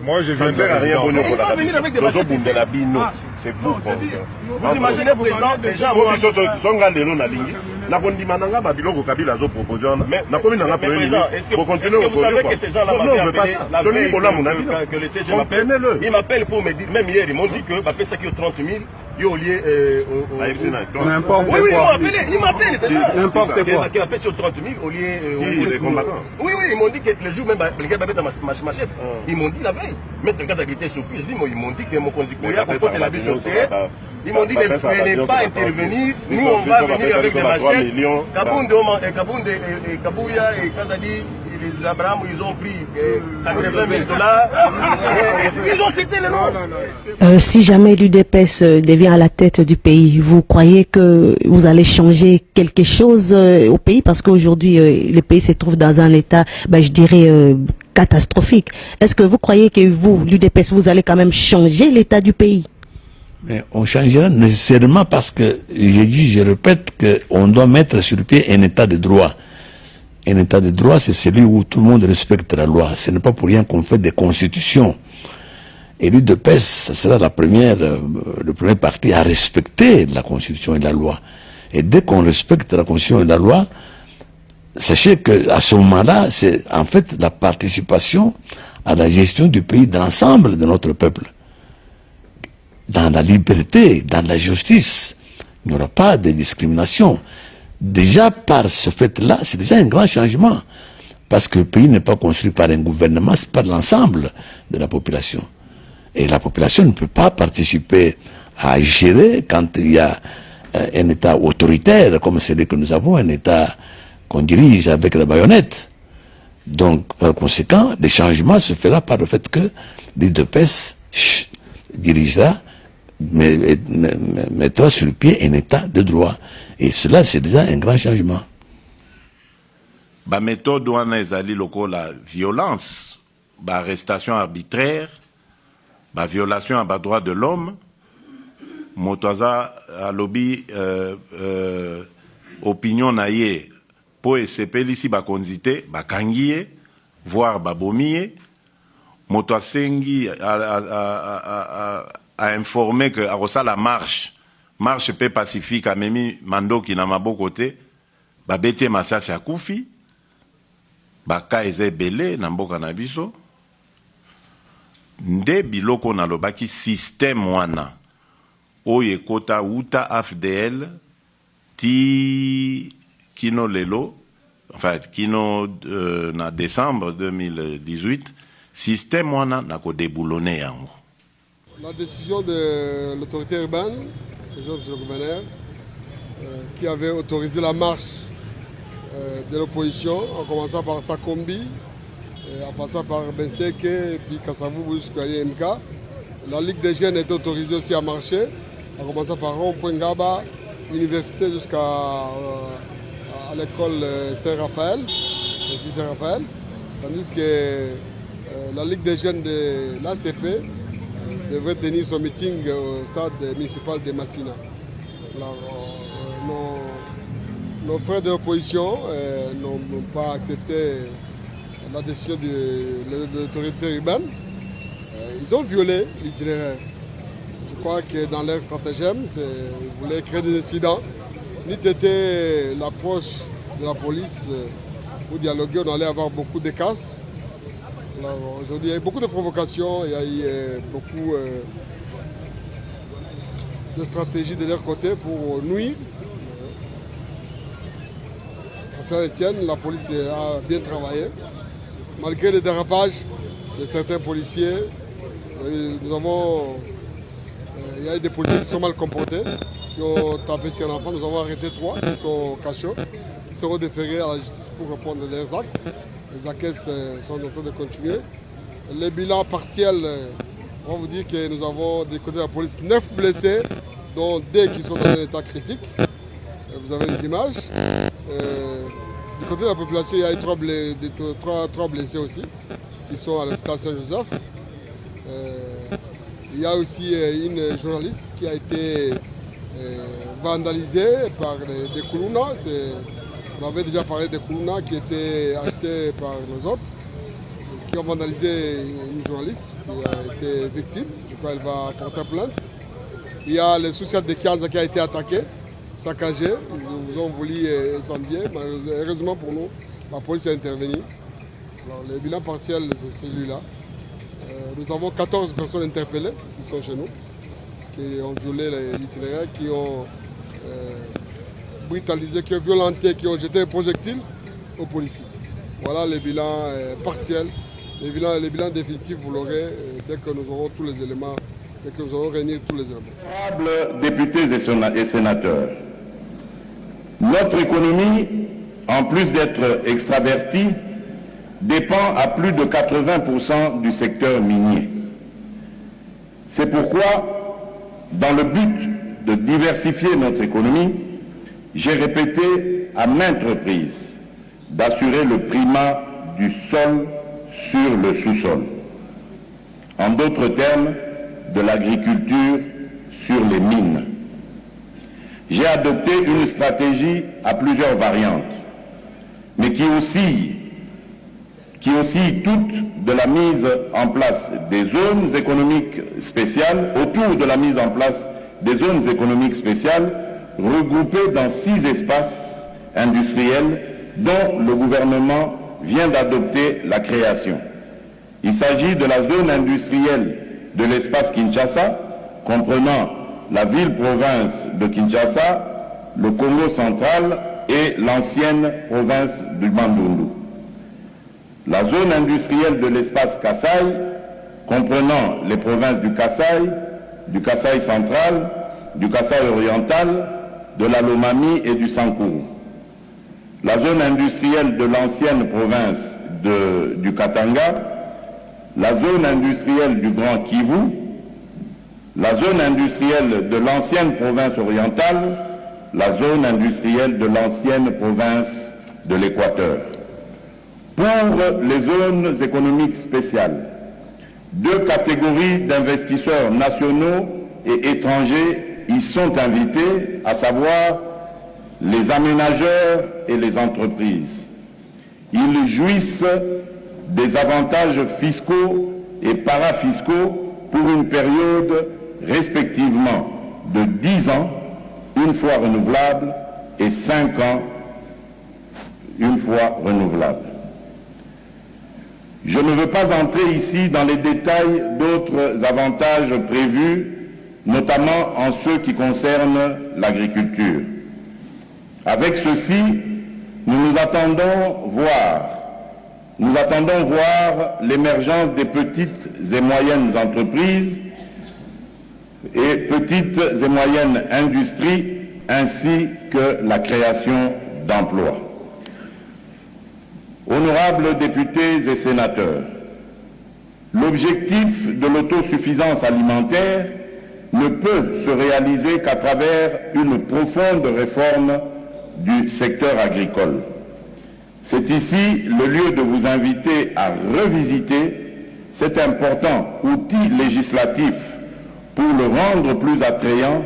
Moi, je viens de la résidence. Il va venir avec des machins. C'est vous. Vous imaginez, président, déjà, moi, je suis vous savez que ces gens-là que le CG m'appelle. Ils m'appellent pour me dire, même hier, ils m'ont dit que ça qui est 30 000, il y a au lieu n'importe quoi. Oui, ils m'appellent, c'est ça. N'importe quoi. Qui appelle sur 30 000 au lieu des combattants. Oui, ils m'ont dit que le jour même, les gars m'avaient dans ma chef. Ils m'ont dit la veille. Maître le gars a été surpris. Je dis, ils m'ont dit que mon conducteur a porté la vie sur terre. Ils m'ont dit de ne pas intervenir. Nous, on va venir avec des machettes. Kabouya et Kazadi, les Abraham, ils ont pris 80 000 $. Ils ont cité le nom. Si jamais l'UDPS devient à la tête du pays, vous croyez que vous allez changer quelque chose au pays? Parce qu'aujourd'hui, le pays se trouve dans un état, je dirais, catastrophique. Est-ce que vous croyez que vous, l'UDPS, vous allez quand même changer l'état du pays? Mais on changera nécessairement parce que, je répète, qu'on doit mettre sur pied un état de droit. Un état de droit, c'est celui où tout le monde respecte la loi. Ce n'est pas pour rien qu'on fait des constitutions. Et l'UDPS, ce sera le premier parti à respecter la constitution et la loi. Et dès qu'on respecte la constitution et la loi, sachez qu'à ce moment-là, c'est en fait la participation à la gestion du pays de l'ensemble de notre peuple. Dans la liberté, dans la justice, il n'y aura pas de discrimination. Déjà par ce fait-là, c'est déjà un grand changement. Parce que le pays n'est pas construit par un gouvernement, c'est par l'ensemble de la population. Et la population ne peut pas participer à gérer quand il y a un État autoritaire comme celui que nous avons, un État qu'on dirige avec la baïonnette. Donc, par conséquent, le changement se fera par le fait que l'UDPS dirigera, mettra sur le pied un état de droit. Et cela, c'est déjà un grand changement. La méthode wana ezali lokola violence, arrestation arbitraire, violation à droit de l'homme, motoza à lobby opinion naie po esepeli si bakonzite bakangiye voire babomiye, moto sengi a informé que à la marche paix pacifique a memi mandoki na maboko te babete masasi akufi baka eze belé na mboka na biso nde biloko na lobaki système wana oye kota uta AFDL ti kino lelo enfin kino na décembre 2018 système wana na ko déboulonner yango. La décision de l'autorité urbaine, le gouverneur, qui avait autorisé la marche de l'opposition, en commençant par Sakombi, en passant par Benseke, et puis Kassavou jusqu'à IMK. La Ligue des jeunes était autorisée aussi à marcher, en commençant par Rond-Point Ngaba, l'université jusqu'à l'école Saint-Raphaël, tandis que la Ligue des jeunes de l'ACP devrait tenir son meeting au stade municipal de Massina. Alors, nos frères de l'opposition n'ont pas accepté la décision de l'autorité urbaine. Ils ont violé l'itinéraire. Je crois que dans leur stratagème, ils voulaient créer des incidents. Ni était l'approche de la police pour dialoguer, on allait avoir beaucoup de casses. Aujourd'hui, il y a eu beaucoup de provocations, il y a eu beaucoup de stratégies de leur côté pour nuire. À Saint-Étienne, la police a bien travaillé. Malgré les dérapages de certains policiers, il y a eu des policiers qui sont mal comportés, qui ont tapé sur un enfant. Nous avons arrêté 3 qui sont cachés, qui seront déférés à la justice pour répondre à leurs actes. Les enquêtes sont en train de continuer. Les bilans partiels, on va vous dire que nous avons du côté de la police 9 blessés, dont 2 qui sont dans un état critique. Vous avez les images. Du côté de la population, il y a eu 3 blessés aussi, qui sont à l'hôpital Saint-Joseph. Il y a aussi une journaliste qui a été vandalisée par des Koulouna. On avait déjà parlé des Koulouna qui étaient achetés par nous autres, qui ont vandalisé une journaliste qui a été victime. Du coup, elle va porter plainte. Il y a le social de Kianza qui a été attaqué, saccagé. Ils ont voulu incendier. Heureusement pour nous, la police a intervenu. Alors, le bilan partiel, c'est celui-là. Nous avons 14 personnes interpellées qui sont chez nous, qui ont violé l'itinéraire, qui ont brutalisé, qui ont violenté, qui ont jeté un projectile aux policiers. Voilà le bilan partiel. Le bilan définitif, vous l'aurez dès que nous aurons tous les éléments, dès que nous aurons réuni tous les éléments. Honorables députés et sénateurs, notre économie, en plus d'être extravertie, dépend à plus de 80% du secteur minier. C'est pourquoi, dans le but de diversifier notre économie, j'ai répété à maintes reprises d'assurer le primat du sol sur le sous-sol. En d'autres termes, de l'agriculture sur les mines. J'ai adopté une stratégie à plusieurs variantes, mais qui oscille toute de la mise en place des zones économiques spéciales, autour de la mise en place des zones économiques spéciales, regroupées dans 6 espaces industriels dont le gouvernement vient d'adopter la création. Il s'agit de la zone industrielle de l'espace Kinshasa, comprenant la ville-province de Kinshasa, le Congo central et l'ancienne province du Bandundu. La zone industrielle de l'espace Kasaï, comprenant les provinces du Kasaï central, du Kasaï oriental, de la Lomami et du Sankuru. La zone industrielle de l'ancienne province du Katanga, la zone industrielle du Grand Kivu, la zone industrielle de l'ancienne province orientale, la zone industrielle de l'ancienne province de l'Équateur. Pour les zones économiques spéciales, 2 catégories d'investisseurs nationaux et étrangers y sont invités, à savoir les aménageurs et les entreprises. Ils jouissent des avantages fiscaux et parafiscaux pour une période respectivement de 10 ans, une fois renouvelable, et 5 ans, une fois renouvelable. Je ne veux pas entrer ici dans les détails d'autres avantages prévus, notamment en ceux qui concernent l'agriculture. Avec ceci, nous attendons voir l'émergence des petites et moyennes entreprises et petites et moyennes industries, ainsi que la création d'emplois. Honorables députés et sénateurs, l'objectif de l'autosuffisance alimentaire ne peut se réaliser qu'à travers une profonde réforme du secteur agricole. C'est ici le lieu de vous inviter à revisiter cet important outil législatif pour le rendre plus attrayant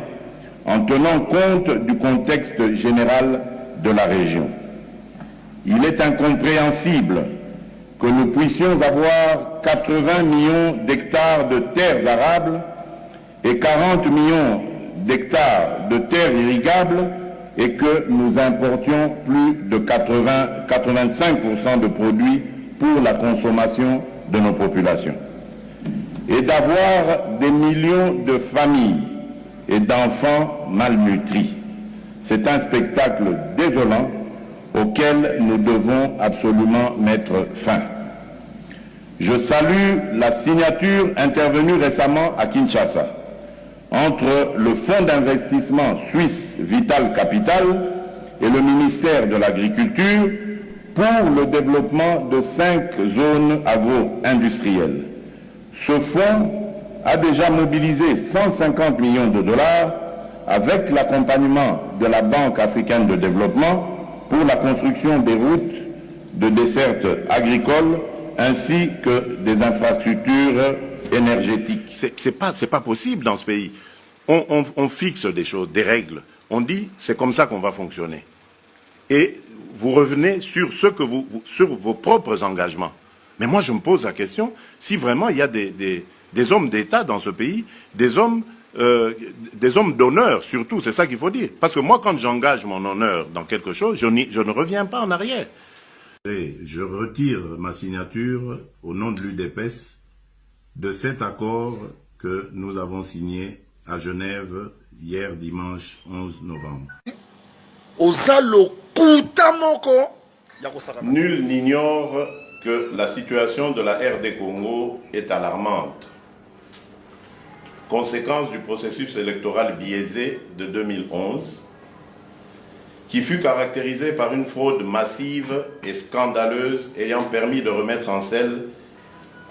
en tenant compte du contexte général de la région. Il est incompréhensible que nous puissions avoir 80 millions d'hectares de terres arables et 40 millions d'hectares de terres irrigables et que nous importions plus de 85% de produits pour la consommation de nos populations. Et d'avoir des millions de familles et d'enfants malnutris. C'est un spectacle désolant auquel nous devons absolument mettre fin. Je salue la signature intervenue récemment à Kinshasa entre le fonds d'investissement suisse Vital Capital et le ministère de l'Agriculture pour le développement de 5 zones agro-industrielles. Ce fonds a déjà mobilisé 150 millions de dollars avec l'accompagnement de la Banque africaine de développement pour la construction des routes de desserte agricole ainsi que des infrastructures énergétiques. C'est pas possible dans ce pays. On fixe des choses, des règles. On dit c'est comme ça qu'on va fonctionner. Et vous revenez sur sur vos propres engagements. Mais moi, je me pose la question, si vraiment il y a des hommes d'État dans ce pays, des hommes d'honneur surtout, c'est ça qu'il faut dire. Parce que moi, quand j'engage mon honneur dans quelque chose, je ne reviens pas en arrière. Et je retire ma signature au nom de l'UDPS de cet accord que nous avons signé à Genève hier dimanche 11 novembre. Nul n'ignore que la situation de la RD Congo est alarmante. Conséquence du processus électoral biaisé de 2011, qui fut caractérisé par une fraude massive et scandaleuse ayant permis de remettre en selle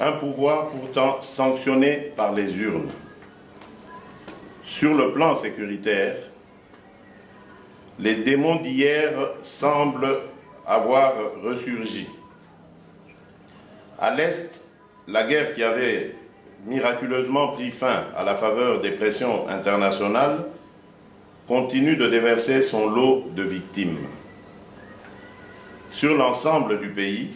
un pouvoir pourtant sanctionné par les urnes. Sur le plan sécuritaire, les démons d'hier semblent avoir ressurgi. À l'Est, la guerre qui avait miraculeusement pris fin à la faveur des pressions internationales continue de déverser son lot de victimes. Sur l'ensemble du pays,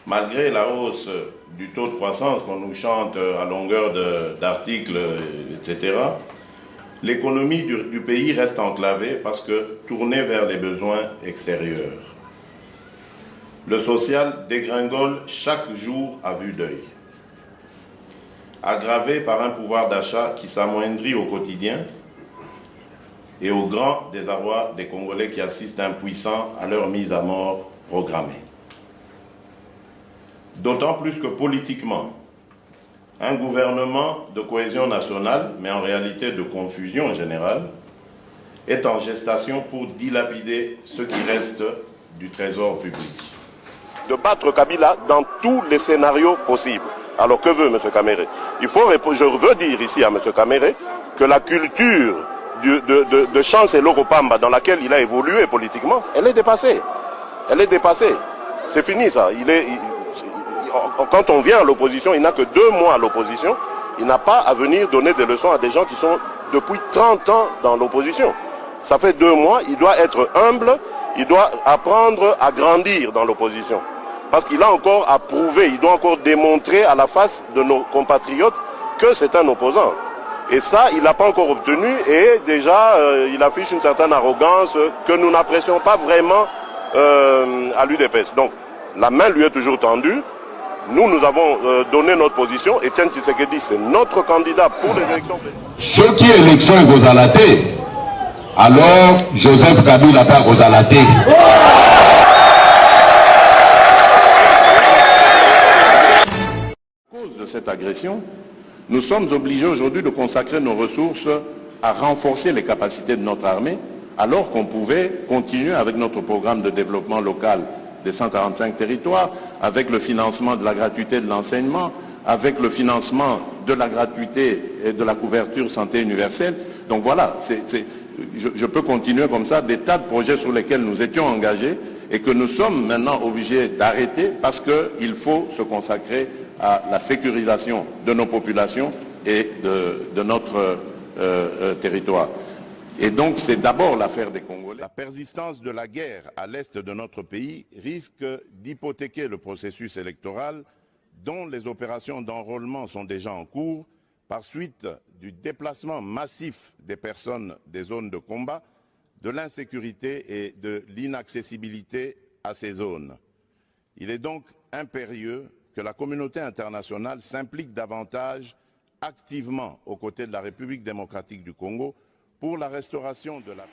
malgré la hausse du taux de croissance qu'on nous chante à longueur d'articles, etc., l'économie du pays reste enclavée parce que tournée vers les besoins extérieurs. Le social dégringole chaque jour à vue d'œil. Aggravé par un pouvoir d'achat qui s'amoindrit au quotidien et au grand désarroi des Congolais qui assistent impuissants à leur mise à mort programmée. D'autant plus que politiquement, un gouvernement de cohésion nationale, mais en réalité de confusion générale, est en gestation pour dilapider ce qui reste du trésor public. De battre Kabila dans tous les scénarios possibles. Alors que veut M. Kamere? Je veux dire ici à M. Kamere que la culture de Chance et Lokopamba dans laquelle il a évolué politiquement, elle est dépassée. Elle est dépassée. C'est fini ça. Quand on vient à l'opposition, il n'a que 2 mois à l'opposition. Il n'a pas à venir donner des leçons à des gens qui sont depuis 30 ans dans l'opposition. Ça fait 2 mois, il doit être humble, il doit apprendre à grandir dans l'opposition. Parce qu'il a encore à prouver, il doit encore démontrer à la face de nos compatriotes que c'est un opposant. Et ça, il n'a pas encore obtenu et déjà, il affiche une certaine arrogance que nous n'apprécions pas vraiment à l'UDPS. Donc, la main lui est toujours tendue. Nous avons donné notre position. Etienne Tshisekedi, c'est notre candidat pour les élections. Ce qui est élection est Gozalaté, alors Joseph Kabila pas Gozalaté. De cette agression, nous sommes obligés aujourd'hui de consacrer nos ressources à renforcer les capacités de notre armée, alors qu'on pouvait continuer avec notre programme de développement local des 145 territoires, avec le financement de la gratuité de l'enseignement, avec le financement de la gratuité et de la couverture santé universelle. Donc voilà, je peux continuer comme ça, des tas de projets sur lesquels nous étions engagés et que nous sommes maintenant obligés d'arrêter parce qu'il faut se consacrer à la sécurisation de nos populations et de notre territoire. Et donc c'est d'abord l'affaire des Congolais. La persistance de la guerre à l'est de notre pays risque d'hypothéquer le processus électoral dont les opérations d'enrôlement sont déjà en cours par suite du déplacement massif des personnes des zones de combat, de l'insécurité et de l'inaccessibilité à ces zones. Il est donc impérieux que la communauté internationale s'implique davantage activement aux côtés de la République démocratique du Congo pour la restauration de la...